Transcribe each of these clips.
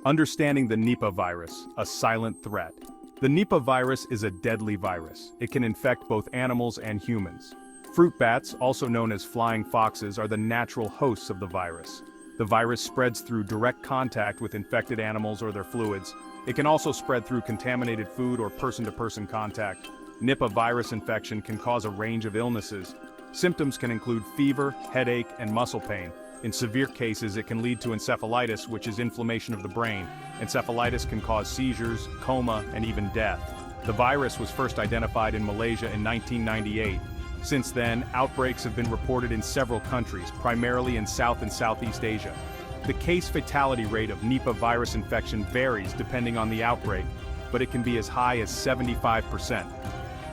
Understanding the Nipah virus, a silent threat. The Nipah virus is a deadly virus. It can infect both animals and humans. Fruit bats, also known as flying foxes, are the natural hosts of the virus. The virus spreads through direct contact with infected animals or their fluids. It can also spread through contaminated food or person-to-person contact. Nipah virus infection can cause a range of illnesses. Symptoms can include fever, headache, and muscle pain. In severe cases, it can lead to encephalitis, which is inflammation of the brain. Encephalitis can cause seizures, coma, and even death. The virus was first identified in Malaysia in 1998. Since then, outbreaks have been reported in several countries, primarily in South and Southeast Asia. The case fatality rate of Nipah virus infection varies depending on the outbreak, but it can be as high as 75%.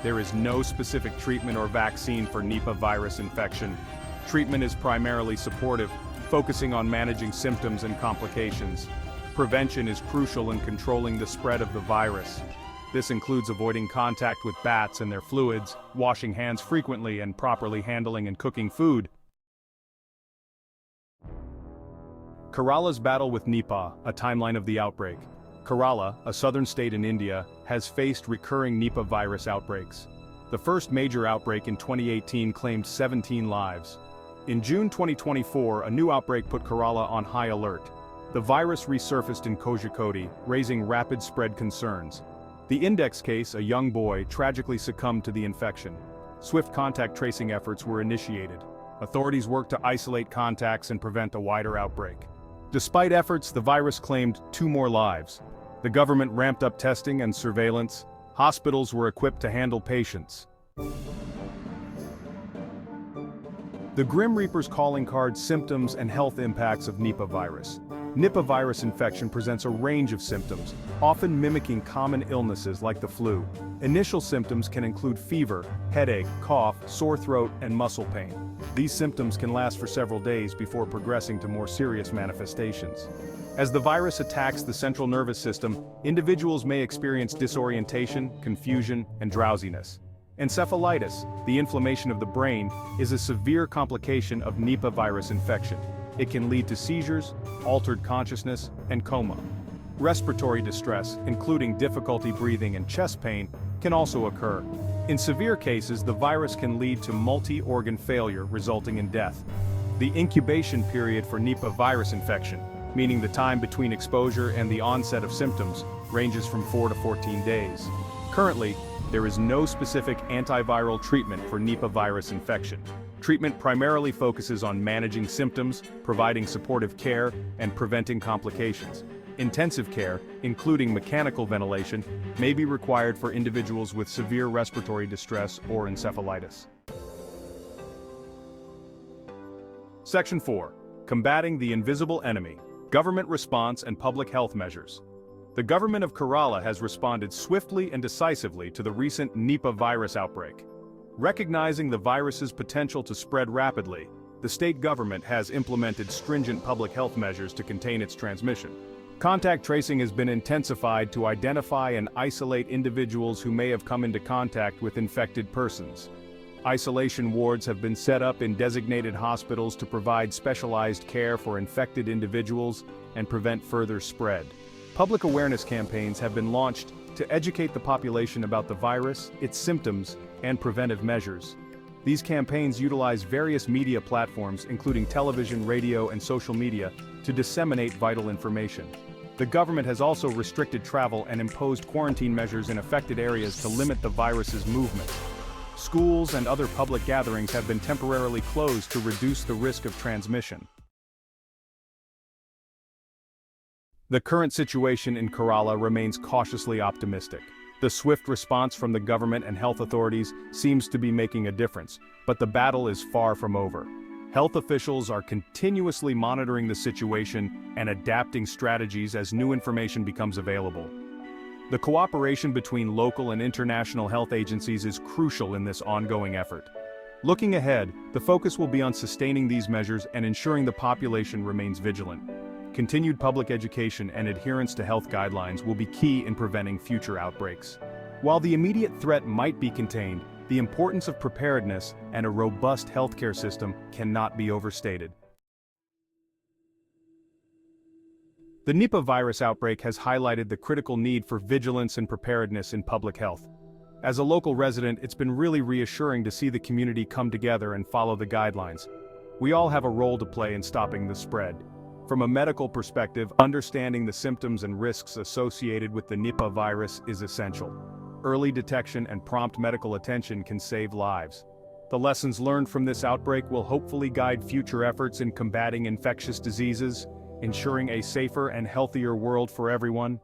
There is no specific treatment or vaccine for Nipah virus infection. Treatment is primarily supportive, focusing on managing symptoms and complications. Prevention is crucial in controlling the spread of the virus. This includes avoiding contact with bats and their fluids, washing hands frequently, and properly handling and cooking food. Kerala's battle with Nipah, a timeline of the outbreak. Kerala, a southern state in India, has faced recurring Nipah virus outbreaks. The first major outbreak in 2018 claimed 17 lives. In June 2024, a new outbreak put Kerala on high alert. The virus resurfaced in Kozhikode, raising rapid spread concerns. The index case, a young boy, tragically succumbed to the infection. Swift contact tracing efforts were initiated. Authorities worked to isolate contacts and prevent a wider outbreak. Despite efforts, the virus claimed 2 more lives. The government ramped up testing and surveillance. Hospitals were equipped to handle patients. The Grim Reaper's calling card: symptoms and health impacts of Nipah virus. Nipah virus infection presents a range of symptoms, often mimicking common illnesses like the flu. Initial symptoms can include fever, headache, cough, sore throat, and muscle pain. These symptoms can last for several days before progressing to more serious manifestations. As the virus attacks the central nervous system, individuals may experience disorientation, confusion, and drowsiness. Encephalitis, the inflammation of the brain, is a severe complication of Nipah virus infection. It can lead to seizures, altered consciousness, and coma. Respiratory distress, including difficulty breathing and chest pain, can also occur. In severe cases, the virus can lead to multi-organ failure, resulting in death. The incubation period for Nipah virus infection, meaning the time between exposure and the onset of symptoms, ranges from 4 to 14 days. Currently, there is no specific antiviral treatment for Nipah virus infection. Treatment primarily focuses on managing symptoms, providing supportive care, and preventing complications. Intensive care, including mechanical ventilation, may be required for individuals with severe respiratory distress or encephalitis. Section 4. Combating the Invisible Enemy: Government Response and Public Health Measures. The government of Kerala has responded swiftly and decisively to the recent Nipah virus outbreak. Recognizing the virus's potential to spread rapidly, the state government has implemented stringent public health measures to contain its transmission. Contact tracing has been intensified to identify and isolate individuals who may have come into contact with infected persons. Isolation wards have been set up in designated hospitals to provide specialized care for infected individuals and prevent further spread. Public awareness campaigns have been launched to educate the population about the virus, its symptoms, and preventive measures. These campaigns utilize various media platforms, including television, radio, and social media, to disseminate vital information. The government has also restricted travel and imposed quarantine measures in affected areas to limit the virus's movement. Schools and other public gatherings have been temporarily closed to reduce the risk of transmission. The current situation in Kerala remains cautiously optimistic. The swift response from the government and health authorities seems to be making a difference, but the battle is far from over. Health officials are continuously monitoring the situation and adapting strategies as new information becomes available. The cooperation between local and international health agencies is crucial in this ongoing effort. Looking ahead, the focus will be on sustaining these measures and ensuring the population remains vigilant. Continued public education and adherence to health guidelines will be key in preventing future outbreaks. While the immediate threat might be contained, the importance of preparedness and a robust healthcare system cannot be overstated. The Nipah virus outbreak has highlighted the critical need for vigilance and preparedness in public health. As a local resident, it's been really reassuring to see the community come together and follow the guidelines. We all have a role to play in stopping the spread. From a medical perspective, understanding the symptoms and risks associated with the Nipah virus is essential. Early detection and prompt medical attention can save lives. The lessons learned from this outbreak will hopefully guide future efforts in combating infectious diseases, ensuring a safer and healthier world for everyone.